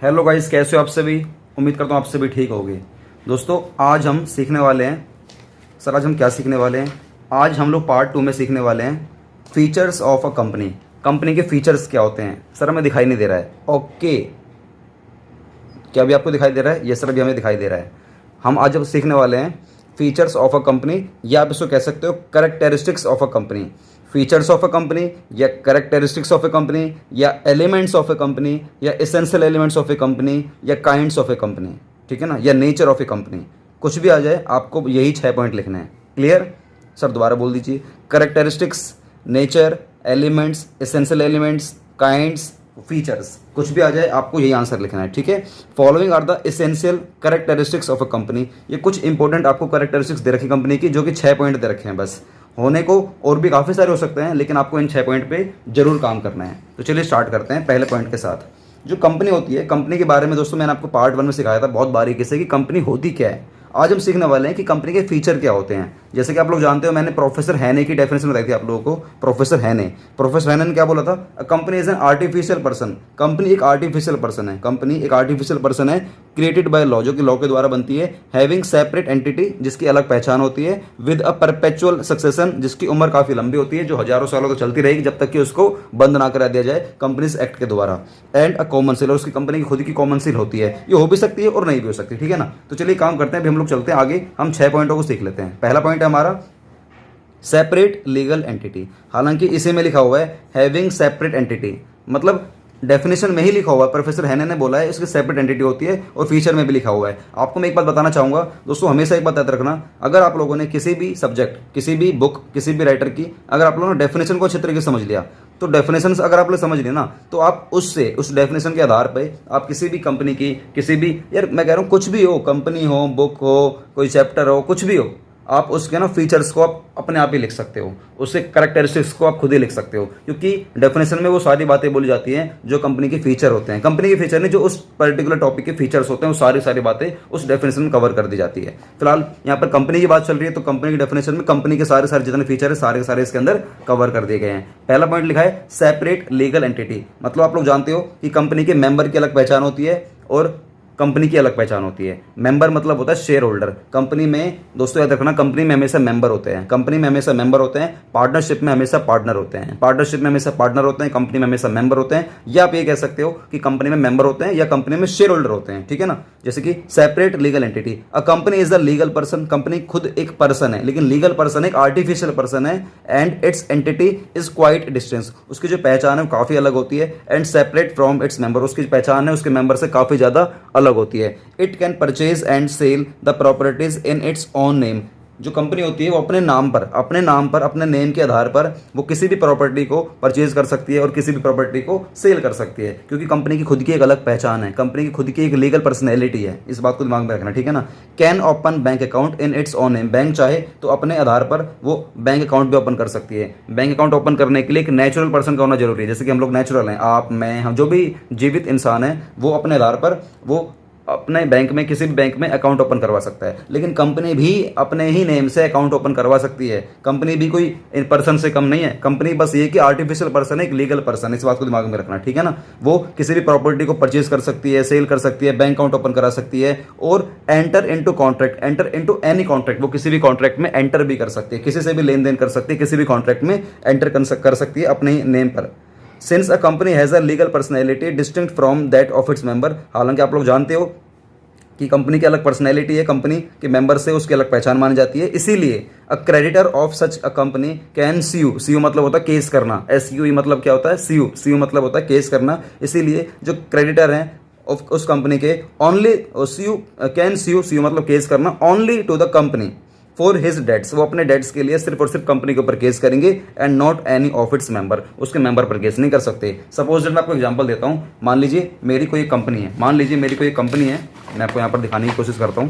Hello guys, कैसे हो आप सभी। उम्मीद करता हूँ आप सभी ठीक होगे। दोस्तों आज हम सीखने वाले हैं। सर आज हम क्या सीखने वाले हैं? आज हम लोग पार्ट 2 में सीखने वाले हैं features of a company. Company के फीचर्स क्या होते हैं। सर हमें दिखाई नहीं दे रहा है। ओके, क्या अभी आपको दिखाई दे रहा है? ये सर अभी हमें दिखाई दे रहा है। हम आज अब सीखने वाले हैं फीचर्स ऑफ अ कंपनी, या आप इसको कह सकते हो characteristics of a company. Features of a company या कैरेक्टरिस्टिक्स ऑफ ए कंपनी या एलिमेंट्स ऑफ ए कंपनी या essential elements of a company या काइंड्स ऑफ ए कंपनी, ठीक है ना, या नेचर ऑफ ए कंपनी। कुछ भी आ जाए, आपको यही 6 पॉइंट लिखने हैं। क्लियर? सर दोबारा बोल दीजिए। Characteristics, nature, elements, essential elements, kinds, features, कुछ भी आ जाए आपको यही आंसर लिखना है, ठीक है। Following are the essential characteristics of a company. ये कुछ इंपॉर्टेंट आपको कैरेक्टरिस्टिक्स दे रखी कंपनी की, जो कि 6 पॉइंट दे रखे हैं। बस होने को और भी काफ़ी सारे हो सकते हैं, लेकिन आपको इन 6 पॉइंट पे जरूर काम करना है। तो चलिए स्टार्ट करते हैं पहले पॉइंट के साथ। जो कंपनी होती है, कंपनी के बारे में दोस्तों मैंने आपको पार्ट 1 में सिखाया था बहुत बारीकी से कि कंपनी होती क्या है। आज हम सीखने वाले हैं कि कंपनी के फीचर क्या होते हैं। जैसे कि आप लोग जानते हो, मैंने प्रोफेसर हैने की डेफिनेशन बताई थी आप लोगों को। प्रोफेसर हैने ने क्या बोला था? Company is an artificial person. Company एक आर्टिफिशियल पर्सन है। कंपनी एक आर्टिफिशियल पर्सन है क्रिएटेड बाय लॉ, जो कि लॉ के द्वारा बनती है। हैविंग सेपरेट एंटिटी, जिसकी अलग पहचान होती है। विद अ परपेचुअल सक्सेशन, जिसकी उम्र काफी लंबी होती है, जो हजारों सालों तक चलती रहेगी जब तक कि उसको बंद ना करा दिया जाए कंपनीज एक्ट के द्वारा। एंड अ कॉमन सील, और उसकी कंपनी की खुद की कॉमन सील होती है। ये हो भी सकती है और नहीं भी हो सकती, ठीक है ना। तो चलिए काम करते हैं, अभी हम लोग चलते हैं आगे। हम 6 पॉइंटों को सीख लेते हैं। पहला पॉइंट है हमारा सेपरेट लीगल एंटिटी। हालांकि इसी में लिखा हुआ है हैविंग सेपरेट एंटिटी, मतलब डेफिनेशन में ही लिखा हुआ है। प्रोफेसर हैने ने बोला है इसकी सेपरेट एंटिटी होती है, और फीचर में भी लिखा हुआ है। आपको मैं एक बात बताना चाहूंगा दोस्तों, हमेशा एक बात याद रखना, अगर आप लोगों ने किसी भी सब्जेक्ट, किसी भी बुक, किसी भी राइटर की, अगर आप लोगों ने डेफिनेशन को अच्छे तरीके से समझ लिया, तो डेफिनेशन अगर आप लोग समझ लिए ना, तो आप उससे, उस डेफिनेशन के आधार पे आप किसी भी कंपनी की, किसी भी, यार मैं कह रहा हूँ कुछ भी हो, कंपनी हो, बुक हो, कोई चैप्टर हो, कुछ भी हो, आप उसके ना फीचर्स को आप अपने आप ही लिख सकते हो। उसके कैरेक्टरिस्टिक्स को आप खुद ही लिख सकते हो, क्योंकि डेफिनेशन में वो सारी बातें बोली जाती हैं जो कंपनी के फीचर होते हैं। कंपनी के फीचर नहीं, जो उस पर्टिकुलर टॉपिक के फीचर्स होते हैं, वो सारी बातें उस डेफिनेशन में कवर कर दी जाती है। फिलहाल यहाँ पर कंपनी की बात चल रही है, तो कंपनी की डेफिनेशन में कंपनी के सारे जितने फीचर है, सारे के सारे इसके अंदर कवर कर दिए गए हैं। पहला पॉइंट लिखा है सेपरेट लीगल एंटिटी, मतलब आप लोग जानते हो कि कंपनी के मेंबर की अलग पहचान होती है और कंपनी की अलग पहचान होती है। मेंबर मतलब होता है शेयर होल्डर। कंपनी में दोस्तों याद रखना, कंपनी में हमेशा मेंबर होते हैं। कंपनी में हमेशा मेंबर होते हैं। पार्टनरशिप में हमेशा पार्टनर होते हैं। पार्टनरशिप में हमेशा पार्टनर होते हैं, कंपनी में हमेशा मेंबर होते हैं। या आप ये कह सकते हो कि कंपनी में मेंबर होते हैं या कंपनी में शेयर होल्डर होते हैं, ठीक है ना। जैसे कि separate legal entity, a company is the legal person. Company खुद एक पर्सन है, लेकिन लीगल पर्सन एक आर्टिफिशियल पर्सन है। And it's entity is quite distance, उसकी जो पहचान है वो काफी अलग होती है। And separate from its member, उसकी पहचान है उसके मेंबर से काफी ज्यादा अलग होती है। It can purchase and sell the properties in its own name. जो कंपनी होती है वो अपने नाम पर, अपने नेम के आधार पर वो किसी भी प्रॉपर्टी को परचेज कर सकती है और किसी भी प्रॉपर्टी को सेल कर सकती है, क्योंकि कंपनी की खुद की एक अलग पहचान है। कंपनी की खुद की एक लीगल पर्सनैलिटी है। इस बात को दिमाग में रखना, ठीक है ना। Can open bank account in its own name, bank चाहे तो अपने आधार पर वो बैंक अकाउंट भी ओपन कर सकती है। बैंक अकाउंट ओपन करने के लिए एक नेचुरल पर्सन का होना जरूरी है। जैसे कि हम लोग नेचुरल हैं, आप, मैं, हम, जो भी जीवित इंसान है, वो अपने आधार पर वो अपने बैंक में, किसी भी बैंक में अकाउंट ओपन करवा सकता है। लेकिन कंपनी भी अपने ही नेम से अकाउंट ओपन करवा सकती है। कंपनी भी कोई पर्सन से कम नहीं है। कंपनी बस ये कि आर्टिफिशियल पर्सन है, एक लीगल पर्सन है। इस बात को दिमाग में रखना, ठीक है ना। वो किसी भी प्रॉपर्टी को परचेज कर सकती है, सेल कर सकती है, बैंक अकाउंट ओपन करा सकती है, और enter into contract, enter into any contract, वो किसी भी कॉन्ट्रैक्ट में एंटर भी कर सकती है, किसी से भी लेन देन कर सकती है, किसी भी कॉन्ट्रैक्ट में एंटर कर सकती है अपने नेम पर। Since a company has a legal personality distinct from that of its member, हालांकि आप लोग जानते हो कि कंपनी की अलग पर्सनैलिटी है, कंपनी के मेंबर से उसकी अलग पहचान मानी जाती है, इसीलिए a creditor of such a company can sue, sue मतलब होता है केस करना, एसयूई मतलब क्या होता है? सीयू, सीयू मतलब होता है केस करना। इसीलिए जो क्रेडिटर हैं उस कंपनी के, only sue can sue, sue मतलब केस करना, only to the company for his debts, वो अपने डेट्स के लिए सिर्फ और सिर्फ कंपनी के ऊपर केस करेंगे। And not any of its member, उसके मेंबर पर केस नहीं कर सकते। सपोज मैं आपको एग्जांपल देता हूं, मान लीजिए मेरी कोई कंपनी है, मैं आपको यहां पर दिखाने की कोशिश करता हूं।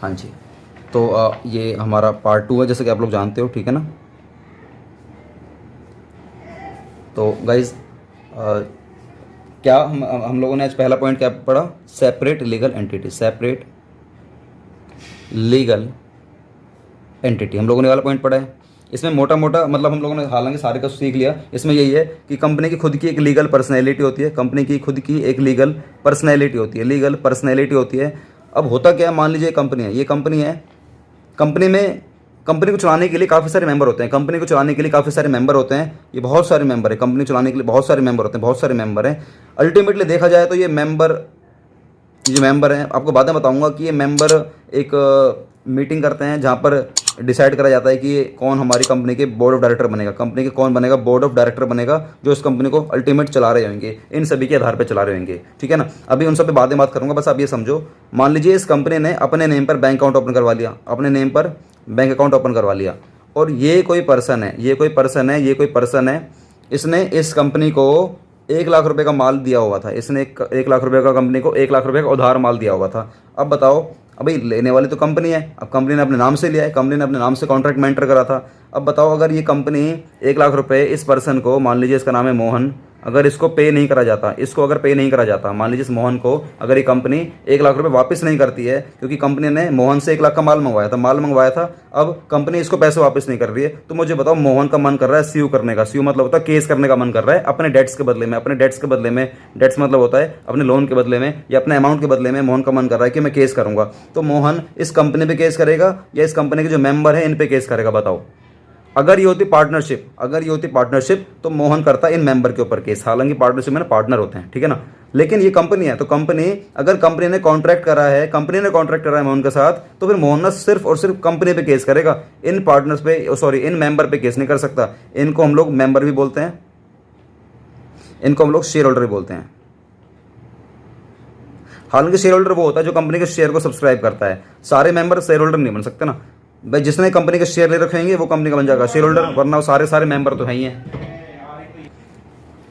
हाँ जी, तो ये हमारा पार्ट 2 है, जैसे कि आप लोग जानते हो, ठीक है ना। तो गाइज क्या हम लोगों ने आज पहला पॉइंट क्या पढ़ा? Separate legal entity, separate legal entity. हम लोगों ने वाला पॉइंट पढ़ा है। इसमें मोटा मोटा मतलब हम लोगों ने हालांकि सारे का सीख लिया। इसमें यही है कि कंपनी की खुद की एक लीगल पर्सनैलिटी होती है, कंपनी की खुद की एक लीगल पर्सनैलिटी होती है, लीगल पर्सनैलिटी होती है। अब होता क्या है, मान लीजिए कंपनी है, ये कंपनी है, कंपनी में कंपनी को चलाने के लिए काफ़ी सारे मेंबर होते हैं, कंपनी को चलाने के लिए काफ़ी सारे मेंबर होते हैं, ये बहुत सारे मेंबर है, कंपनी चलाने के लिए बहुत सारे मेंबर होते हैं, बहुत सारे मेंबर हैं। अल्टीमेटली देखा जाए तो ये जो मेंबर हैं, आपको बातें बताऊंगा कि ये मेंबर एक मीटिंग करते हैं जहाँ पर डिसाइड करा जाता है कि कौन हमारी कंपनी के बोर्ड ऑफ डायरेक्टर बनेगा, कंपनी के कौन बनेगा बोर्ड ऑफ डायरेक्टर बनेगा, जो इस कंपनी को अल्टीमेट चला रहे होंगे, इन सभी के आधार पर चला रहे होंगे। ठीक है ना, अभी उन सब पे बातें बात करूंगा, बस आप ये समझो। मान लीजिए इस कंपनी ने अपने नेम पर बैंक अकाउंट ओपन करवा लिया, अपने नेम पर बैंक अकाउंट ओपन करवा लिया, और ये कोई पर्सन है, इसने इस कंपनी को 1 लाख रुपए का माल दिया हुआ था, इसने 1 लाख रुपए का कंपनी को 1 लाख रुपए का उधार माल दिया हुआ था। अब बताओ, अभी लेने वाली तो कंपनी है, अब कंपनी ने अपने नाम से लिया है, कंपनी ने अपने नाम से कॉन्ट्रैक्ट में एंटर करा था। अब बताओ, अगर ये कंपनी 1 लाख रुपए इस पर्सन को, मान लीजिए इसका नाम है मोहन, अगर इसको पे नहीं करा जाता, मान लीजिए इस मोहन को अगर ये कंपनी 1 लाख रुपए वापस नहीं करती है, क्योंकि कंपनी ने मोहन से 1 लाख का माल मंगवाया था, अब कंपनी इसको पैसे वापस नहीं कर रही है, तो मुझे बताओ मोहन का मन कर रहा है स्यू करने का, स्यू मतलब होता है केस करने का मन कर रहा है अपने डेट्स के बदले में, डेट्स मतलब होता है अपने लोन के बदले में या अपने अमाउंट के बदले में, मोहन का मन कर रहा है कि मैं केस करूंगा। तो मोहन इस कंपनी पे केस करेगा या इस कंपनी के जो मेंबर है इन पे केस करेगा, बताओ। अगर ये होती पार्टनरशिप तो मोहन करता इन मेंबर के ऊपर केस, हालांकि पार्टनरशिप में ना पार्टनर होते हैं, ठीक है ना। लेकिन ये कंपनी है, तो अगर कंपनी ने कॉन्ट्रैक्ट करा है मोहन के साथ, तो फिर मोहन ना सिर्फ और सिर्फ कंपनी पे केस करेगा, इन मेंबर पे केस नहीं कर सकता। इनको हम लोग मेंबर भी बोलते हैं, इनको हम लोग शेयर होल्डर भी बोलते हैं। हालांकि शेयर होल्डर वो होता है जो कंपनी के शेयर को सब्सक्राइब करता है, सारे मेंबर शेयर होल्डर नहीं बन सकते ना भाई, जिसने कंपनी के शेयर ले रखे होंगे वो कंपनी का बन जाएगा शेयर होल्डर, वरना वो सारे मेंबर तो है ही हैं।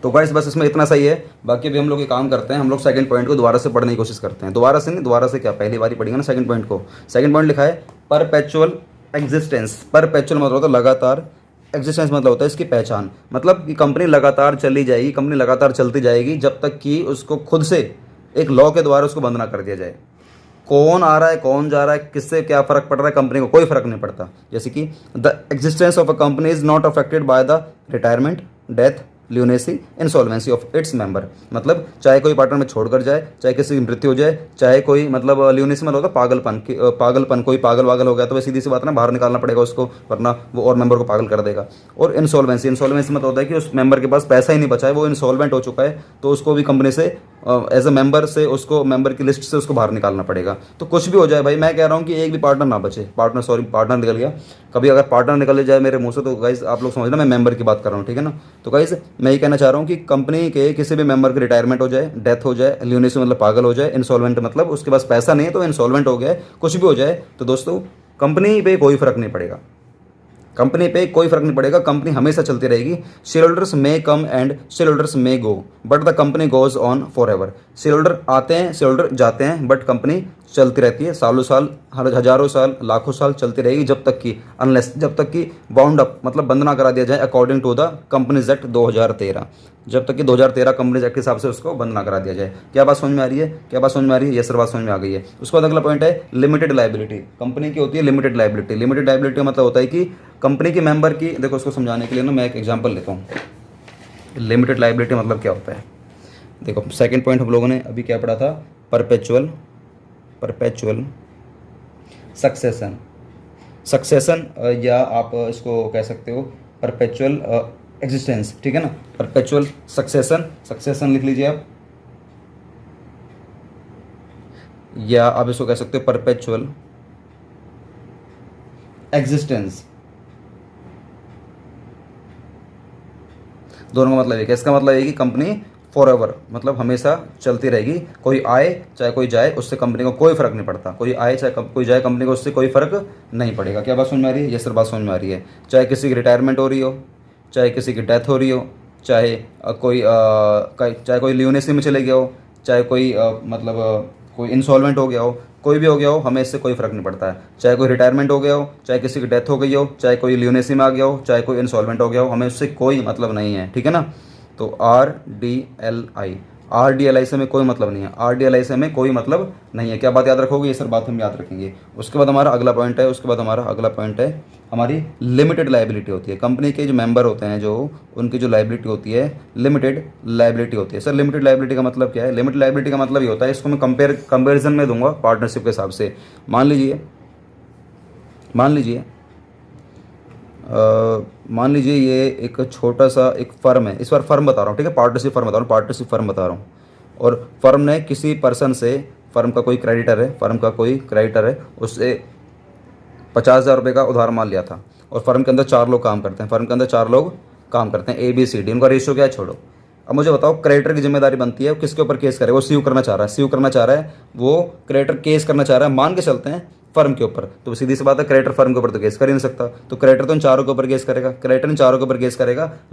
तो गाइस बस इसमें इतना सही है। बाकी भी हम लोग ये काम करते हैं, हम लोग सेकंड पॉइंट को दोबारा से पढ़ने की कोशिश करते हैं, दोबारा से क्या, पहली बार ही पढ़ेंगे ना सेकंड पॉइंट को। सेकंड पॉइंट लिखा है परपेचुअल एग्जिस्टेंस। परपेचुअल मतलब होता है लगातार, एग्जिस्टेंस मतलब होता है इसकी पहचान, मतलब कि कंपनी लगातार चली जाएगी, कंपनी लगातार चलती जाएगी जब तक कि उसको खुद से एक लॉ के द्वारा उसको बंद ना कर दिया जाए। कौन आ रहा है कौन जा रहा है, किससे क्या फर्क पड़ रहा है, कंपनी को कोई फर्क नहीं पड़ता। जैसे कि the existence of a company is not affected by the retirement, death, lunacy, insolvency of its member. मतलब चाहे कोई पार्टनर में छोड़कर जाए, चाहे किसी की मृत्यु हो जाए, चाहे कोई मतलब ल्यूनेसी मतलब होता है पागलपन, कोई पागल वागल हो गया तो वह सीधी सी बात ना बाहर निकालना पड़ेगा उसको, वरना वो और मेंबर को पागल कर देगा। और इंसॉल्वेंसी मतलब होता है कि उस मेंबर के पास पैसा ही नहीं बचा है, वो इंसॉल्वेंट हो चुका है, तो उसको भी कंपनी से एज अ मेंबर से उसको मेंबर की लिस्ट से उसको बाहर निकालना पड़ेगा। तो कुछ भी हो जाए भाई, मैं कह रहा हूँ कि एक भी पार्टनर ना बचे, पार्टनर निकल गया, कभी अगर पार्टनर निकल जाए मेरे मुंह से तो गाइस आप लोग समझना मैं मेंबर की बात कर रहा हूँ, ठीक है ना। तो गाइस मैं ये कहना चाह रहा हूँ कि कंपनी के किसी भी मेंबर की रिटायरमेंट हो जाए, डेथ हो जाए, ल्यूनेसी मतलब पागल हो जाए, इंसॉल्वेंट मतलब उसके पास पैसा नहीं है तो इंसॉल्वेंट हो गया, कुछ भी हो जाए, तो दोस्तों कंपनी पे कोई फर्क नहीं पड़ेगा, कंपनी हमेशा चलती रहेगी। Share holders may come and share holders may go but the company goes on for ever. Share holder आते हैं, शेयर होल्डर जाते हैं, बट कंपनी चलती रहती है, सालों साल, हजारों साल, लाखों साल चलती रहेगी, जब तक कि बाउंड अप मतलब बंद ना करा दिया जाए according to the companies act 2013, जब तक कि 2013 कंपनीज एक्ट के हिसाब से उसको बंद ना करा दिया जाए। क्या बात समझ में आ रही है? ये सर बात समझ में आ गई है। उसके बाद अगला पॉइंट है लिमिटेड लायबिलिटी। कंपनी की होती है लिमिटेड लायबिलिटी मतलब होता है कि कंपनी के मेंबर की, देखो उसको समझाने के लिए ना मैं एक एग्जांपल लेता हूँ। लिमिटेड लायबिलिटी मतलब क्या होता है, देखो सेकंड पॉइंट हम लोगों ने अभी क्या पढ़ा था, परपेचुअल सक्सेशन, या आप इसको कह सकते हो परपेचुअल एग्जिस्टेंस, ठीक है ना। परपेचुअल सक्सेशन लिख लीजिए आप, या आप इसको कह सकते हो परपेचुअल एग्जिस्टेंस। दोनों का मतलब एक है। इसका मतलब है कि कंपनी फॉरएवर मतलब हमेशा चलती रहेगी, कोई आए चाहे कोई जाए उससे कंपनी को कोई फर्क नहीं पड़ता, कोई आए चाहे कोई जाए कंपनी को उससे कोई फर्क नहीं पड़ेगा। क्या बात समझ में आ रही है? ये सर बात समझ में आ रही है। चाहे किसी की रिटायरमेंट हो रही हो, चाहे किसी की डेथ हो रही हो, चाहे कोई ल्यूनेसी में चले गया हो, चाहे कोई कोई इंसॉल्वेंट हो गया हो, कोई भी हो गया हो, हमें इससे कोई फर्क नहीं पड़ता है। चाहे कोई रिटायरमेंट हो गया हो, चाहे किसी की डेथ हो गई हो, चाहे कोई ल्यूनेसी में आ गया हो, चाहे कोई इंसॉल्वेंट हो गया हो, हमें उससे कोई मतलब नहीं है, ठीक है ना। तो RDLI में कोई मतलब नहीं है, RDLI में कोई मतलब नहीं है। क्या बात याद रखोगे? ये सर बात हम याद रखेंगे। उसके बाद हमारा अगला पॉइंट है, हमारी लिमिटेड लाइबिलिटी होती है। कंपनी के जो मेंबर होते हैं जो उनकी जो लाइबिलिटी होती है लिमिटेड लाइबिलिटी होती है। सर लिमिटेड लाइबिलिटी का मतलब क्या है? लिमिटेड लाइबिलिटी का मतलब ये होता है, इसको मैं कंपेरिजन में दूंगा पार्टनरशिप के हिसाब से। मान लीजिए ये एक छोटा सा एक फर्म है, इस बार फर्म बता रहा हूँ, ठीक है, पार्टनरशिप फर्म बता रहा हूँ। और फर्म ने किसी पर्सन से, फर्म का कोई क्रेडिटर है, उससे 50,000 रुपये का उधार मान लिया था। और फर्म के अंदर 4 लोग काम करते हैं, ABCD, उनका रेशियो क्या है छोड़ो। अब मुझे बताओ, क्रेडिटर की जिम्मेदारी बनती है वो किसके ऊपर केस करे? वो सीयू करना चाह रहा है, वो क्रेडिटर केस करना चाह रहा है, मान के चलते हैं फर्म के ऊपर। तो सीधी सी बात है, क्रेडिटर फर्म के ऊपर तो केस कर ही नहीं सकता, तो क्रेडिटर तो इन चारों के ऊपर केस करेगा।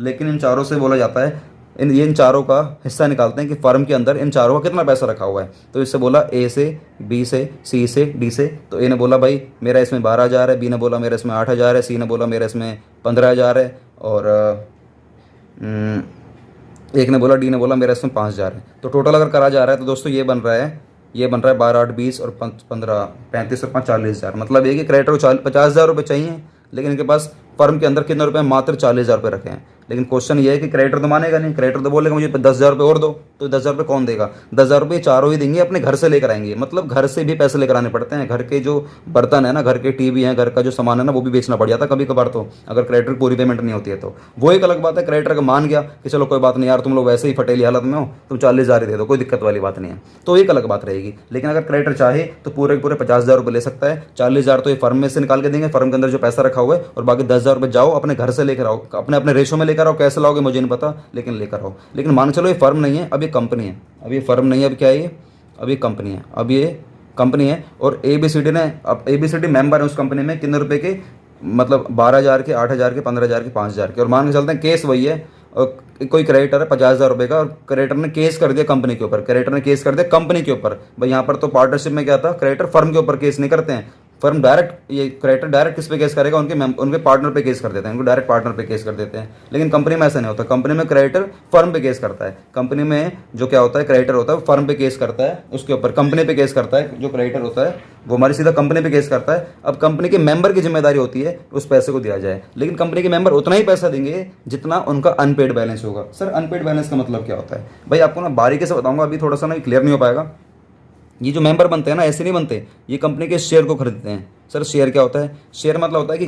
लेकिन इन चारों से बोला जाता है, इन चारों का हिस्सा निकालते हैं कि फर्म के अंदर इन चारों का कितना पैसा रखा हुआ है। तो इससे बोला A से, B से, C से, D से। तो A ने बोला भाई मेरा इसमें 12,000 है, B ने बोला मेरा इसमें 8,000 है, C ने बोला मेरा इसमें 15,000 है, और एक ने बोला, D ने बोला मेरा इसमें 5,000 है। तो टोटल अगर करा जा रहा है तो दोस्तों ये बन रहा है 12, 8, 20 और 15, 35 और 5, 40,000। मतलब ये कि क्रेडिटर को 50,000 रुपये चाहिए, लेकिन इनके पास फर्म के अंदर कितने रुपए? मात्र 40,000 रुपये रखे हैं। लेकिन क्वेश्चन ये है कि क्रेडिटर तो मानेगा नहीं, क्रेडिटर तो बोलेगा मुझे 10,000 रुपये और दो। तो 10,000 रुपये कौन देगा? 10,000 रुपये चारों ही देंगे, अपने घर से लेकर आएंगे। मतलब घर से भी पैसे लेकर आने पड़ते हैं, घर के जो बर्तन है ना, घर के टीवी है, घर का जो सामान है ना, वो भी बेचना पड़ जाता है कभी कभार, तो अगर क्रेडिटर पूरी पेमेंट नहीं होती है तो वो एक अलग बात है। क्रेडिटर का मान गया कि चलो कोई बात नहीं यार, तुम लोग वैसे ही फटेली हालत में हो, तुम 40,000 ही दे दो, कोई दिक्कत वाली बात नहीं है, तो एक अलग बात रहेगी। लेकिन अगर क्रेडिटर चाहे तो पूरे 50,000 रुपये ले सकता है। 40,000 तो ये फर्म में से निकाल के देंगे, फर्म के अंदर जो पैसा रखा हुआ है, और बाकी 10,000 रुपये जाओ अपने घर से लेकर आओ, अपने रेशो में लेकर आओ। कैसे लाओगे मुझे नहीं पता, लेकिन लेकर आओ। लेकिन मान चलो ये फर्म नहीं है, अब ये कंपनी है। अब ये फर्म नहीं है, अब क्या है ये? अब ये कंपनी है। और ABCD ने, अब ABCD मेंबर है उस कंपनी में, कितने रुपए के? मतलब 12,000 के, 8,000 के, 15,000 के, 5,000 के। और मान के चलते हैं केस वही है, और कोई क्रेडिटर है 50,000 रुपये का, और क्रेडिटर ने केस कर दिया कंपनी के ऊपर। भाई यहाँ पर तो पार्टनरशिप में क्या था, क्रेडिटर फर्म के ऊपर केस नहीं करते हैं, फर्म डायरेक्ट, ये क्रेडिटर डायरेक्ट किस पे केस करेगा? उनके पार्टनर पे केस कर देते हैं, उनको डायरेक्ट पार्टनर पे केस कर देते हैं। लेकिन कंपनी में ऐसा नहीं होता, कंपनी में क्रेडिटर फर्म पे केस करता है। कंपनी में जो क्या होता है, क्रेडिटर होता है वो फर्म पे केस करता है, उसके ऊपर कंपनी पे केस करता है। जो क्रेडिटर होता है वो हमारी सीधा कंपनी पे केस करता है। अब कंपनी के मेंबर की जिम्मेदारी होती है उस पैसे को दिया जाए, लेकिन कंपनी के मेंबर उतना ही पैसा देंगे जितना उनका अनपेड बैलेंस होगा। सर अनपेड बैलेंस का मतलब क्या होता है? भाई आपको ना बारीकी से बताऊंगा, अभी थोड़ा सा ना क्लियर नहीं हो पाएगा। ये जो मेंबर बनते हैं ना, ऐसे नहीं बनते, ये कंपनी के शेयर को खरीदते हैं। सर शेयर क्या होता है? शेयर मतलब होता है कि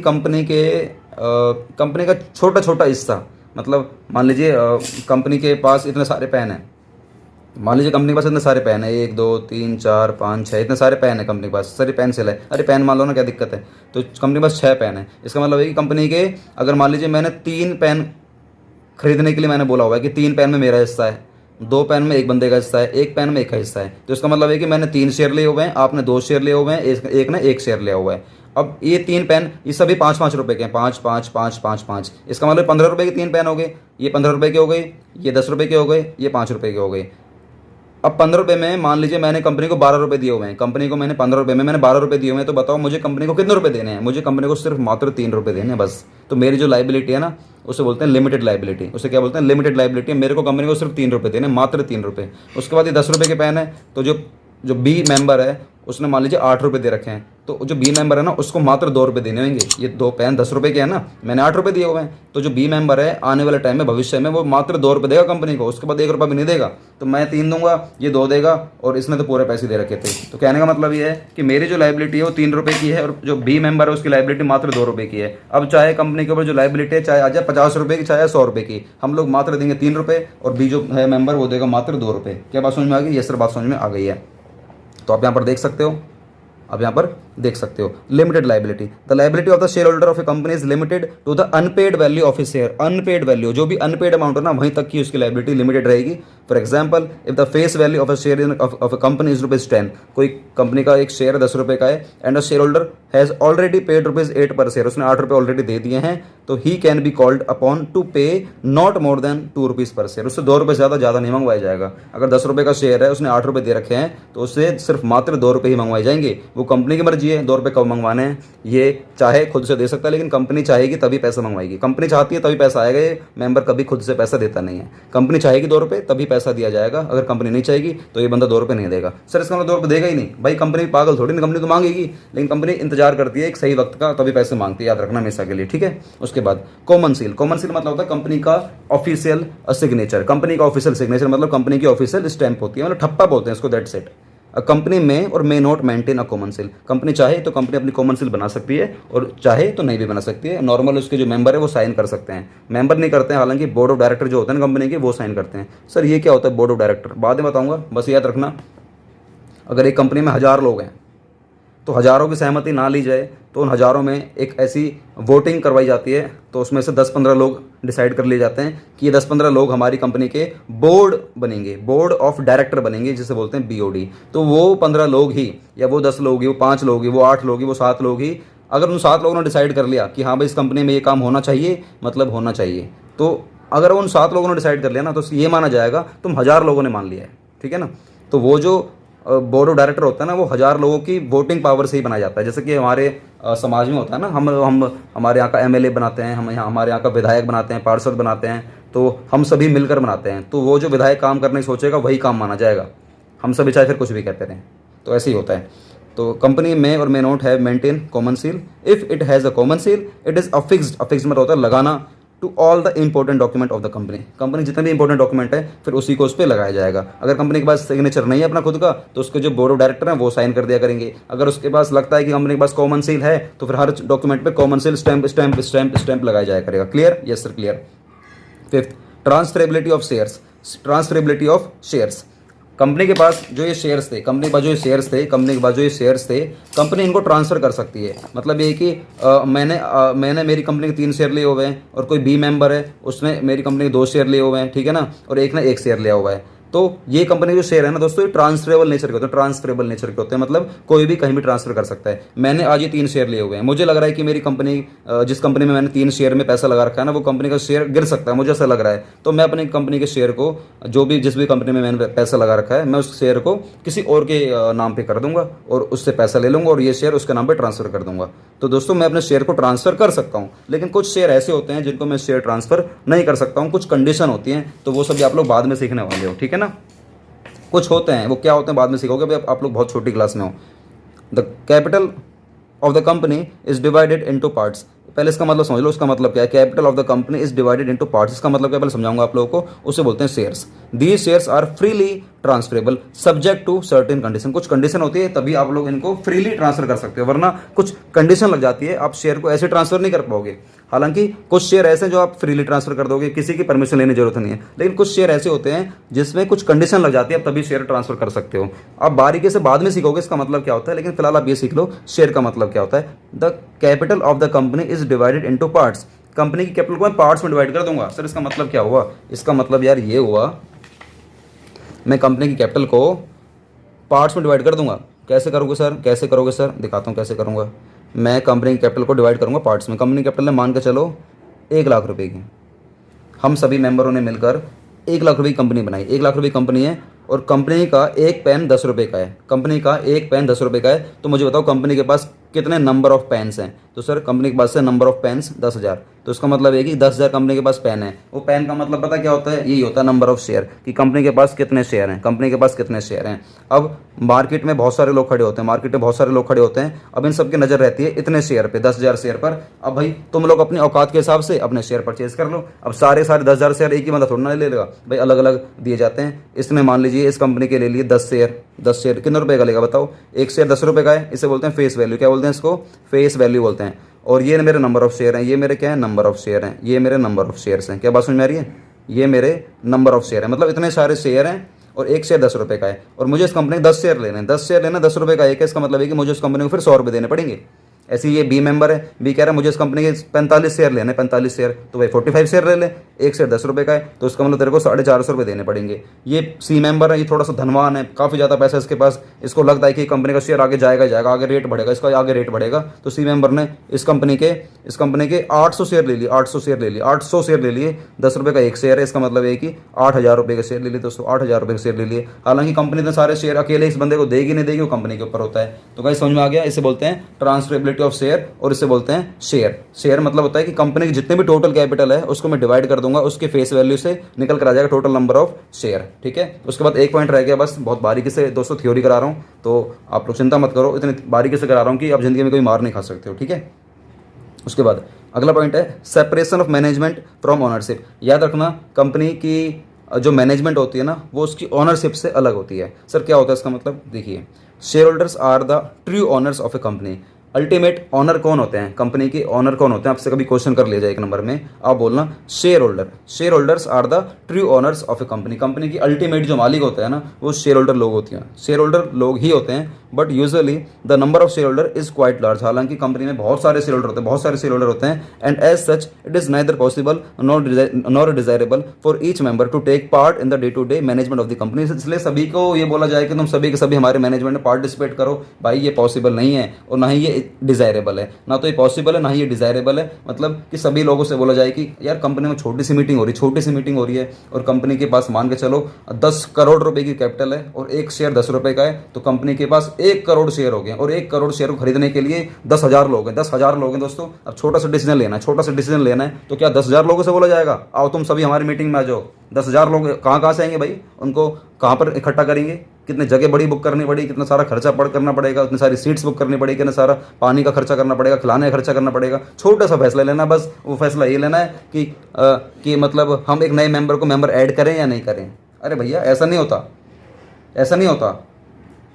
कंपनी का छोटा छोटा हिस्सा। मतलब मान लीजिए कंपनी के पास इतने सारे पेन हैं, 1, 2, 3, 4, 5, 6, इतने सारे पेन है कंपनी के पास। सर ये पेन सेल है, अरे पेन मान लो ना, क्या दिक्कत है? तो कंपनी के पास 6 पेन है। इसका मतलब है कि कंपनी के, अगर मान लीजिए मैंने 3 पेन खरीदने के लिए मैंने बोला हुआ है कि 3 पेन में मेरा हिस्सा है, 2 पेन में एक बंदे का हिस्सा है, 1 पेन में एक का हिस्सा है। तो इसका मतलब है कि मैंने 3 शेयर लिए हुए हैं, आपने 2 शेयर लिए हुए हैं, एक ने 1 शेयर लिया हुआ है। अब ये 3 पेन, ये सभी 5-5 रुपए के हैं, 5, 5, 5, 5, 5। इसका मतलब 15 रुपए के 3 पेन हो गए, ये 15 रुपए के हो गए, ये 10 रुपए के हो गए, ये 5 रुपए के हो गए। अब 15 रुपये में मान लीजिए मैंने कंपनी को 12 रुपये दिए हुए हैं, कंपनी को मैंने 15 रुपये में मैंने 12 रुपये दिए हुए हैं। तो बताओ मुझे कंपनी को कितने रुपये देने हैं? मुझे कंपनी को सिर्फ मात्र 3 रुपये देने हैं बस। तो मेरी जो लाइबिलिटी है ना, उसे बोलते हैं लिमिटेड लाइबिलिटी। उसे क्या बोलते हैं? Limited liability. मेरे को कंपनी को सिर्फ 3 रुपये देने, मात्र 3 रुपये। उसके बाद ये 10 रुपये के पेन है, तो जो B मेंबर है उसने मान लीजिए 8 रुपये दे रखे हैं, तो जो B मेंबर है ना उसको मात्र 2 रुपये देने होंगे। ये 2 पेन 10 रुपये के हैं ना, मैंने 8 रुपये दिए हुए हैं। तो जो B मेंबर है आने वाले टाइम में, भविष्य में, वो मात्र 2 रुपये देगा कंपनी को, उसके बाद 1 रुपया भी नहीं देगा। तो मैं 3 दूंगा, ये 2 देगा, और इसने तो पूरे पैसे दे रखे थे। तो कहने का मतलब ये है कि मेरी जो लाइबिलिटी है वो 3 रुपये की है, और जो B मेंबर है उसकी लाइबिलिटी मात्र 2 रुपये की है। अब चाहे कंपनी के ऊपर जो लाइबिलिटी है चाहे आ जाए 50 रुपये की, चाहे 100 रुपये की, हम लोग मात्र देंगे 3 रुपये, और B जो है मेंबर वो देगा मात्र 2 रुपये। क्या बात समझ में आ गई? ये सर बात समझ में आ गई है। तो आप यहाँ पर देख सकते हो, limited liability. The liability of the shareholder of a company is limited to the unpaid value of a share. Unpaid value, जो भी अनपेड अमाउंट है ना, वहीं तक की उसकी लाइबिलिटी लिमिटेड रहेगी। For example, if the face value of a share of a company is ₹10, कोई कंपनी का एक शेयर 10 रुपये का है, and a share holder has already paid ₹8 पर शेयर, उसने 8 रुपये ऑलरेडी दे दिए हैं, तो he can be called upon two पे नॉट मोर देन ₹2 पर शेयर। उससे 2 रुपये ज़्यादा नहीं मंगवाया जाएगा। अगर 10 रुपये का शेयर है, उसने 8 रुपये दे रखे हैं, तो उससे सिर्फ मात्र 2 रुपये ही मंगवाए जाएंगे। वो कंपनी की मर्जी समझिए 2 रुपये कब मंगवाने हैं। ये चाहे खुद से दे सकता है, लेकिन कंपनी चाहेगी तभी पैसा मंगवाएगी। कंपनी चाहती है तभी पैसा आएगा, ये मेंबर कभी खुद से पैसा देता नहीं है। कंपनी चाहेगी 2 रुपये तभी पैसा दिया जाएगा, अगर कंपनी नहीं चाहेगी तो ये बंदा 2 रुपये नहीं देगा। सर इसका मतलब 2 रुपये देगा ही नहीं भाई, कंपनी पागल थोड़ी ना, कंपनी तो मांगेगी, लेकिन कंपनी इंतजार करती है एक सही वक्त का, तभी पैसे मांगती है, याद रखना हमेशा के लिए, ठीक है। उसके बाद कॉमन सील। कॉमन सील मतलब होता है कंपनी का ऑफिशियल सिग्नेचर। कंपनी का ऑफिशियल सिग्नेचर मतलब कंपनी की ऑफिशियल स्टैंप होती है, मतलब ठप्पा बोलते हैं इसको, दैट्स इट। अ कंपनी में और may not maintain a common seal. Company चाहे तो कंपनी अपनी कॉमन सील बना सकती है और चाहे तो नहीं भी बना सकती है। नॉर्मल उसके जो मेंबर है वो साइन कर सकते हैं, मेंबर नहीं करते हैं, हालांकि बोर्ड ऑफ डायरेक्टर जो होते हैं कंपनी के वो साइन करते हैं। सर ये क्या होता है बोर्ड ऑफ डायरेक्टर, बाद में बताऊंगा, बस याद रखना। अगर एक कंपनी में 1000 लोग हैं तो हज़ारों की सहमति ना ली जाए तो उन हज़ारों में एक ऐसी वोटिंग करवाई जाती है, तो उसमें से 10-15 लोग डिसाइड कर लिए जाते हैं कि ये 10-15 लोग हमारी कंपनी के बोर्ड बनेंगे, बोर्ड ऑफ डायरेक्टर बनेंगे, जिसे बोलते हैं BOD। तो वो 15 लोग ही, या वो 10 लोग ही, वो 5 लोग ही, वो 8 लोग ही, वो 7 लोग ही, अगर उन 7 लोगों ने डिसाइड कर लिया कि हाँ भाई इस कंपनी में ये काम होना चाहिए, मतलब होना चाहिए, तो अगर उन 7 लोगों ने डिसाइड कर लिया ना, तो ये माना जाएगा तुम 1000 लोगों ने मान लिया है, ठीक है ना। तो वो जो बोर्ड ऑफ डायरेक्टर होता है ना, वो 1000 लोगों की वोटिंग पावर से ही बनाया जाता है। जैसे कि हमारे समाज में होता है ना, हम हमारे यहाँ का MLA बनाते हैं, हम यहाँ हमारे यहाँ का विधायक बनाते हैं, पार्षद बनाते हैं, तो हम सभी मिलकर बनाते हैं। तो वो जो विधायक काम करने की सोचेगा वही काम माना जाएगा, हम सभी चाहे फिर कुछ भी कहते रहें। तो ऐसे ही होता है। तो कंपनी में और may not have maintain common seal. If it has a common seal it is affixed. Affixed मतलब होता है लगाना to all the important document of the company. Company जितने भी इंपॉर्टेंट डॉक्यूमेंट है फिर उसी को उस पर लगाया जाएगा। अगर कंपनी के पास सिग्नेचर नहीं है अपना खुद का, तो उसके जो बोर्ड ऑफ डायरेक्टर हैं वो साइन कर दिया करेंगे। अगर उसके पास लगता है कि कंपनी के पास कॉमन सील है तो फिर हर डॉक्यूमेंट पे कॉमन सील स्टैंप लगाया जाया करेगा। Clear? Yes sir clear. 5th, transferability of shares. Transferability of shares. Company के पास जो ये शेयर्स थे, कंपनी के पास जो ये शेयर्स थे, कंपनी इनको ट्रांसफ़र कर सकती है। मतलब ये कि मैंने मेरी कंपनी के 3 शेयर लिए हुए हैं और कोई B मेंबर है उसने मेरी कंपनी के 2 शेयर लिए हुए हैं, ठीक है ना, और एक ने 1 शेयर लिया हुआ है। तो ये कंपनी जो शेयर है ना दोस्तों, ये ट्रांसफरेबल नेचर के होते हैं। ट्रांसफरेबल नेचर के होते हैं मतलब कोई भी कहीं भी ट्रांसफर कर सकता है। मैंने आज ये 3 शेयर लिए हुए हैं, मुझे लग रहा है कि मेरी कंपनी, जिस कंपनी में मैंने 3 शेयर में पैसा लगा रखा है ना, वो कंपनी का शेयर गिर सकता है, मुझे ऐसा लग रहा है। तो मैं अपनी कंपनी के शेयर को, जिस भी कंपनी में मैंने पैसा लगा रखा है, मैं उस शेयर को किसी और के नाम पर कर दूंगा और उससे पैसा ले लूंगा और ये शेयर उसके नाम पर ट्रांसफर कर दूंगा। तो दोस्तों मैं अपने शेयर को ट्रांसफर कर सकता हूँ, लेकिन कुछ शेयर ऐसे होते हैं जिनको मैं शेयर ट्रांसफर नहीं कर सकता हूँ। कुछ कंडीशन होती हैं, तो वो सभी आप लोग बाद में सीखने वाले हो, ठीक है ना। कुछ होते हैं, वो क्या होते हैं बाद में सीखोगे, भाई आप लोग बहुत छोटी क्लास में हो। The capital of the company is divided into parts. पहले इसका मतलब समझ लो, उसका मतलब क्या है। Capital of the company is divided into parts, इसका मतलब क्या पहले समझाऊंगा आप लोगों को। उसे बोलते हैं shares. These shares are freely transferable subject to certain condition. कुछ कंडीशन होती है तभी आप लोग इनको फ्रीली ट्रांसफर कर सकते हो, वरना कुछ कंडीशन लग जाती है, आप शेयर को ऐसे ट्रांसफर नहीं कर पाओगे। हालांकि कुछ शेयर ऐसे हैं जो आप फ्रीली ट्रांसफर कर दोगे, किसी की परमिशन लेने की जरूरत नहीं है, लेकिन कुछ शेयर ऐसे होते हैं जिसमें कुछ कंडीशन लग जाती है, आप तभी शेयर ट्रांसफर कर सकते हो। आप बारीकी से बाद में सीखोगे इसका मतलब क्या होता है, लेकिन फिलहाल आप ये सीख लो शेयर का मतलब क्या होता है। The capital of the company is divided into parts. Company की कैपिटल को मैं पार्ट्स में डिवाइड कर दूंगा। सर इसका मतलब क्या हुआ? इसका मतलब यार ये हुआ, मैं कंपनी की कैपिटल को पार्ट्स में डिवाइड कर दूंगा। कैसे करोगे सर? कैसे करोगे सर? दिखाता हूँ कैसे करूँगा। मैं कंपनी की कैपिटल को डिवाइड करूँगा पार्ट्स में। कंपनी कैपिटल है मान के चलो 1 लाख रुपए की। हम सभी मेंबरों ने मिलकर 1 लाख रुपए की कंपनी बनाई। 1 लाख रुपए की कंपनी है और कंपनी का एक पेन 10 रुपये का है। कंपनी का एक पेन 10 रुपये का है। तो मुझे बताओ कंपनी के पास कितने नंबर ऑफ पेन्स हैं? तो सर कंपनी के पास है नंबर ऑफ पेन्स 10,000। तो इसका मतलब है कि 10,000 कंपनी के पास पेन है। वो पेन का मतलब पता क्या होता है? यही होता है नंबर ऑफ शेयर, कि कंपनी के पास कितने शेयर हैं, कंपनी के पास कितने शेयर हैं। अब मार्केट में बहुत सारे लोग खड़े होते हैं, अब इन सबकी नज़र रहती है इतने शेयर पे, 10,000 शेयर पर। अब भाई तुम लोग अपनी औकात के हिसाब से अपने शेयर परचेज कर लो। अब सारे 10,000 शेयर एक ही बंदा थोड़ा ना ले लेगा भाई, अलग अलग दिए जाते हैं। इसने मान लीजिए इस कंपनी के ले लिए 10 शेयर कितने रुपए का लेगा बताओ? एक शेयर 10 रुपये का है। इसे बोलते हैं फेस वैल्यू। क्या बोलते हैं इसको? फेस वैल्यू बोलते हैं। और ये मेरे नंबर ऑफ शेयर हैं, ये मेरे क्या है? नंबर ऑफ शेयर हैं। ये मेरे नंबर ऑफ शेयर्स हैं। क्या बात समझ में आ रही है? ये मेरे नंबर ऑफ शेयर है, मतलब इतने सारे शेयर हैं और एक शेयर 10 रुपये का है। और मुझे इस कंपनी के 10 शेयर लेने हैं। 10 शेयर लेना 10 रुपये का एक है, इसका मतलब है कि मुझे उस कंपनी को फिर 100 रुपये देने पड़ेंगे। ऐसे ही ये बी मेंबर है, बी कह रहा है मुझे इस कंपनी के 45 शेयर लेने, 45 शेयर, तो भाई 45 शेयर ले ले, एक शेयर 10 रुपये का है, तो उसका मतलब तेरे को 450 रुपये देने पड़ेंगे। ये सी मेंबर है, ये थोड़ा सा धनवान है, काफ़ी ज़्यादा पैसा इसके पास, इसको लगता है कि कंपनी का शेयर आगे जाएगा जाएगा, आगे रेट बढ़ेगा, इसका आगे रेट बढ़ेगा। तो सी मेंबर ने इस कंपनी के 800 शेयर ले लिए, 800 शेयर ले लिए, 800 शेयर ले लिए, 10 रुपये का एक शेयर है, इसका मतलब है कि 8,000 रुपये का शेयर ले लिए दोस्तों, 8,000 रुपये का शेयर ले लिए। हालांकि कंपनी इतने सारे शेयर अकेले इस बंदे को देगी नहीं देगी, वो कंपनी के ऊपर होता है। तो गाइस समझ में आ गया, इसे बोलते हैं ट्रांसफरेबिलिटी ऑफ शेयर और इसे बोलते हैं शेयर। शेयर मतलब होता है कि कंपनी की जितने भी टोटल कैपिटल है उसको मैं डिवाइड कर दूंगा, उसके फेस वैल्यू से निकल कर आ जाएगा टोटल नंबर ऑफ शेयर। ठीक है, उसके बाद एक पॉइंट रह गया बस, बहुत बारीकी से दोस्तों थ्योरी करा रहा हूँ, तो आप लोग चिंता मत करो, इतनी बारीकी से करा रहा हूँ कि आप जिंदगी में कोई मार नहीं खा सकते हो। ठीक है, उसके बाद अगला पॉइंट है separation of management from ownership. याद रखना, कंपनी की जो मैनेजमेंट होती है ना, वो उसकी ओनरशिप से अलग होती है। सर क्या होता है इसका मतलब, देखिए, shareholders are the true owners of a company. Ultimate owner कौन होते हैं, कंपनी के ऑनर कौन होते हैं, आपसे कभी क्वेश्चन कर लिया जाए 1 नंबर में, आप बोलना shareholder. Shareholders are the true owners of a company. Company की अल्टीमेट जो मालिक होता है ना, वो शेयर होल्डर लोग होती हैं, शेयर होल्डर लोग ही होते हैं। But usually the number of share holder is quite large. हालांकि कंपनी में बहुत सारे शेयर होल्डर होते हैं, बहुत सारे शेयर होल्डर होते हैं, and as such it is neither possible nor desirable for each member to take part in the day to day management of the company. इसलिए सभी को ये बोला जाए कि तुम सभी के सभी हमारे मैनेजमेंट में पार्टिसिपेट करो, भाई ये पॉसिबल नहीं है, और ना ही ये डिजायरेबल है, ना तो ये पॉसिबल है ना ही ये डिजायरेबल है। मतलब कि सभी लोगों से बोला जाए कि यार कंपनी में छोटी सी मीटिंग हो रही है और कंपनी के पास मान के चलो 10 करोड़ रुपए की कैपिटल है और एक शेयर 10 रुपए का है, तो कंपनी के पास 1 करोड़ शेयर हो गए, और 1 करोड़ शेयर को खरीदने के लिए 10,000 लोग हैं, 10,000 लोग हैं दोस्तों। अब छोटा सा डिसीजन लेना है, तो क्या 10,000 लोगों से बोला जाएगा आओ तुम सभी हमारी मीटिंग में आ जाओ? 10,000 लोग कहाँ से आएंगे भाई, उनको कहाँ पर इकट्ठा करेंगे, कितने जगह बड़ी बुक करनी पड़ेगी, कितना सारा खर्चा करना पड़ेगा, उतनी सारी सीट्स बुक करनी पड़ेगी, कितना सारा पानी का खर्चा करना पड़ेगा, खिलाने का खर्चा करना पड़ेगा। छोटा सा फैसला लेना, बस वो फैसला ये लेना है कि मतलब हम एक नए मेंबर को मेंबर ऐड करें या नहीं करें। अरे भैया ऐसा नहीं होता, ऐसा नहीं होता।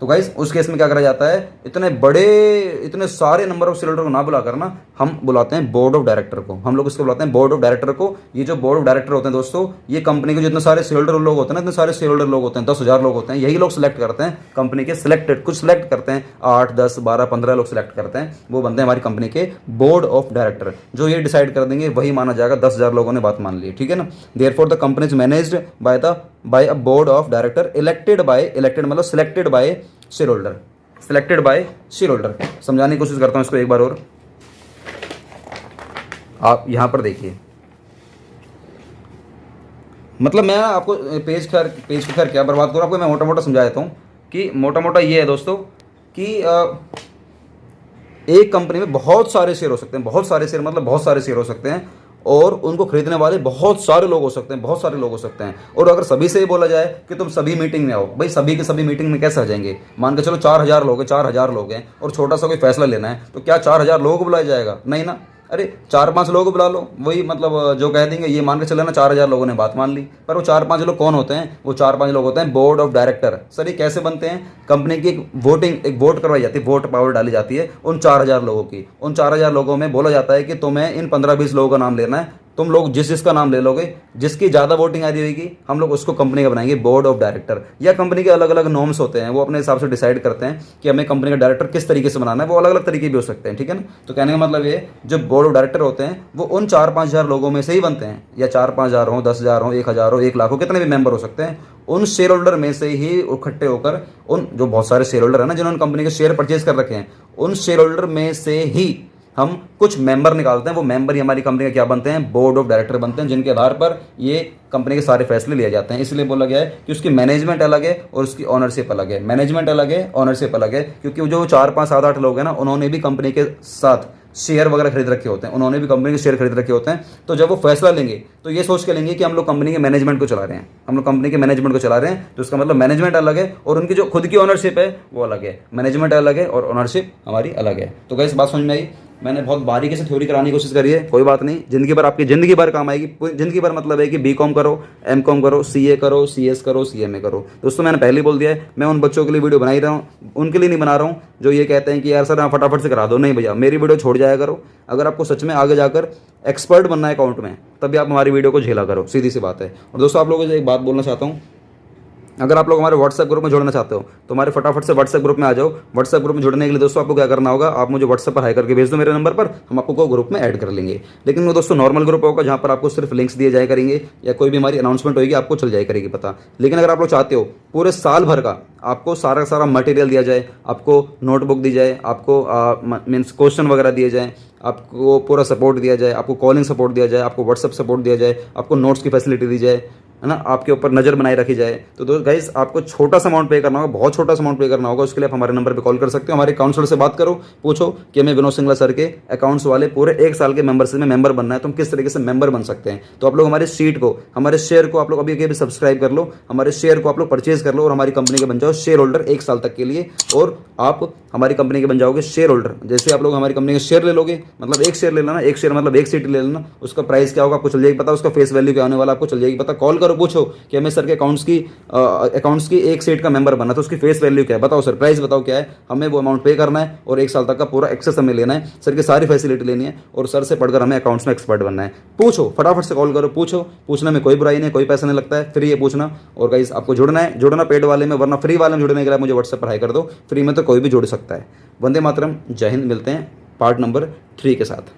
तो गाइस उस केस में क्या करा जाता है, इतने सारे नंबर ऑफ शेयर होल्डर को ना बुला कर ना, हम बुलाते हैं बोर्ड ऑफ डायरेक्टर को। हम लोग इसको बुलाते हैं बोर्ड ऑफ डायरेक्टर को। ये जो बोर्ड ऑफ डायरेक्टर होते हैं दोस्तों, ये कंपनी के जितने सारे शेयर होल्डर लोग होते हैं ना, इतने सारे शेयर होल्डर लोग होते हैं, 10,000 लोग होते हैं, यही लोग सिलेक्ट करते हैं कंपनी के सिलेक्टेड, कुछ सिलेक्ट करते हैं 8, 10, 12, 15 लोग सिलेक्ट करते हैं, वो बनते हैं हमारी कंपनी के बोर्ड ऑफ डायरेक्टर। जो ये डिसाइड कर देंगे वही माना जाएगा 10,000 लोगों ने बात मान ली, ठीक है ना। Therefore the company is managed by a board of director elected मतलब selected by shareholder, selected by shareholder. समझाने की कोशिश करता हूं इसको एक बार और। आप यहां पर देखिए, मतलब मैं आपको पेज खैर क्या बर्बाद करूं, आपको मैं मोटा मोटा समझा देता हूं कि मोटा मोटा ये है दोस्तों कि एक कंपनी में बहुत सारे शेयर हो सकते हैं, बहुत सारे शेयर मतलब बहुत सारे शेयर हो सकते हैं, और उनको खरीदने वाले बहुत सारे लोग हो सकते हैं, बहुत सारे लोग हो सकते हैं। और अगर सभी से ही बोला जाए कि तुम सभी मीटिंग में आओ, भाई सभी के सभी मीटिंग में कैसे आ जाएंगे? मान के चलो 4,000 लोग हैं, 4,000 लोग हैं और छोटा सा कोई फैसला लेना है, तो क्या 4,000 लोगों को बुलाया जाएगा? नहीं ना। अरे 4-5 लोगों को बुला लो, वही मतलब जो कह देंगे, ये मान के चले ना 4,000 लोगों ने बात मान ली। पर वो 4-5 लोग कौन होते हैं? वो 4-5 लोग होते हैं बोर्ड ऑफ डायरेक्टर। सर ये कैसे बनते हैं? कंपनी की एक वोट करवाई जाती है, वोट पावर डाली जाती है उन 4,000 लोगों की। उन 4,000 लोगों में बोला जाता है कि तुम्हें इन 15-20 लोगों का नाम लेना है, तुम लोग जिसका नाम ले लोगे, जिसकी ज़्यादा वोटिंग आ रही होगी, हम लोग उसको कंपनी का बनाएंगे बोर्ड ऑफ डायरेक्टर। या कंपनी के अलग अलग नॉर्म्स होते हैं, वो अपने हिसाब से डिसाइड करते हैं कि हमें कंपनी का डायरेक्टर किस तरीके से बनाना है, वो अलग अलग तरीके भी हो सकते हैं, ठीक है ना। तो कहने का मतलब ये, जो बोर्ड ऑफ डायरेक्टर होते हैं वो उन 4-5 हज़ार लोगों में से ही बनते हैं, या 4-5 हज़ार हो, 10,000 हो, 1,000 हो, 1 लाख हो, कितने भी मेंबर हो सकते हैं। उन शेयर होल्डर में से ही इकट्ठे होकर, उन जो बहुत सारे शेयर होल्डर है ना जिन्होंने कंपनी के शेयर परचेज कर रखे हैं, उन शेयर होल्डर में से ही हम कुछ मेंबर निकालते हैं। वो मेंबर ही हमारी कंपनी का क्या बनते हैं? बोर्ड ऑफ डायरेक्टर बनते हैं, जिनके आधार पर ये कंपनी के सारे फैसले लिए जाते हैं। इसलिए बोला गया है कि उसकी मैनेजमेंट अलग है और उसकी ओनरशिप अलग है। मैनेजमेंट अलग है, ओनरशिप अलग है, क्योंकि जो 4, 5, 7, 8 लोग हैं ना, उन्होंने भी कंपनी के साथ शेयर वगैरह खरीद रखे होते हैं, उन्होंने भी कंपनी के शेयर खरीद रखे होते हैं। तो जब वो फैसला लेंगे तो ये सोच के लेंगे कि हम लोग कंपनी के मैनेजमेंट को चला रहे हैं, हम लोग कंपनी के मैनेजमेंट को चला रहे हैं। तो इसका मतलब मैनेजमेंट अलग है और उनकी जो खुद की ओनरशिप है वो अलग है। मैनेजमेंट अलग है और ओनरशिप हमारी अलग है। तो गाइस बात समझ में आई? मैंने बहुत बारीकी से थ्योरी कराने की कोशिश करी है, कोई बात नहीं, जिंदगी भर आपकी ज़िंदगी भर काम आएगी। जिंदगी भर मतलब है कि BCom करो, MCom करो, CA करो, CS करो, CMA करो। दोस्तों मैंने पहले ही बोल दिया है, मैं उन बच्चों के लिए वीडियो बना ही रहा हूँ, उनके लिए नहीं बना रहा हूँ जो ये कहते हैं कि यार सर आप फटाफट से करा दो। नहीं भैया, मेरी वीडियो छोड़ जाया करो। अगर आपको सच में आगे जाकर एक्सपर्ट बनना है अकाउंट में, तभी आप हमारी वीडियो को झेला करो, सीधी सी बात है। और दोस्तों आप लोगों से एक बात बोलना चाहता हूँ अगर आप लोग हमारे व्हाट्सएप ग्रुप में जुड़ना चाहते हो तो हमारे फटाफट से व्हाट्सएप ग्रुप में आ जाओ। व्हाट्सएप ग्रुप में जुड़ने के लिए दोस्तों आपको क्या करना होगा, आप मुझे व्हाट्सएप पर हाई करके भेज दो मेरे नंबर पर, हम आपको ग्रुप में ऐड कर लेंगे। लेकिन वो दोस्तों नॉर्मल ग्रुप होगा जहाँ पर आपको सिर्फ लिंक्स दिए जाया करेंगे या कोई भी हमारी अनाउंसमेंट होगी आपको चल जाया करेगी पता। लेकिन अगर आप लोग चाहते हो पूरे साल भर का आपको सारा का सारा मटेरियल दिया जाए, आपको नोटबुक दी जाए, आपको मीन्स क्वेश्चन वगैरह दिए जाए, आपको पूरा सपोर्ट दिया जाए, आपको कॉलिंग सपोर्ट दिया जाए, आपको व्हाट्सएप सपोर्ट दिया जाए, आपको नोट्स की फैसिलिटी दी जाए, है ना, आपके ऊपर नज़र बनाए रखी जाए, तो दोस्त गाइस आपको छोटा सा अमाउंट पे करना होगा, बहुत छोटा सा अमाउंट पे करना होगा। उसके लिए आप हमारे नंबर पे कॉल कर सकते हो, हमारे काउंसलर से बात करो, पूछो कि हमें विनोद सिंगला सर के अकाउंट्स वाले पूरे 1 साल के मेंबरशिप में मेंबर बनना है, तो हम किस तरीके से मेंबर बन सकते हैं। तो आप लोग हमारे सीट को, हमारे शेयर को आप लोग अभी सब्सक्राइब कर लो, हमारे शेयर को आप लोग परचेज कर लो और हमारी कंपनी के बन जाओ शेयर होल्डर 1 साल तक के लिए, और आप हमारी कंपनी के बन जाओगे शेयर होल्डर। जैसे आप लोग हमारी कंपनी के शेयर ले लोगे, मतलब 1 शेयर ले लेना, 1 शेयर मतलब 1 सीट ले लेना, उसका प्राइस क्या होगा आपको चल जाएगी पता, उसका फेस वैल्यू क्या होने वाला आपको चल जाएगी पता। कॉल करो, पूछो कि हमें सर के अकाउंट्स की 1 सीट का मेंबर बनना, तो उसकी फेस वैल्यू क्या है बताओ सर, प्राइस बताओ क्या है, हमें वो अमाउंट पे करना है और 1 साल तक का पूरा एक्सेस हमें लेना है, सर की सारी फैसिलिटी लेनी है और सर से पढ़कर हमें अकाउंट्स में एक्सपर्ट बनना है। पूछो, फटाफट से कॉल करो, पूछो, पूछने में कोई बुराई नहीं, कोई पैसा नहीं लगता है, फ्री है पूछना। और गाइस आपको जुड़ना है, जुड़ना पेड वाले में, वरना फ्री वाले में जुड़ने के लिए मुझे व्हाट्सएप पर हाई कर दो, फ्री में तो कोई भी जुड़ सकता है। वंदे मातरम, जय हिंद, मिलते हैं पार्ट नंबर 3 के साथ।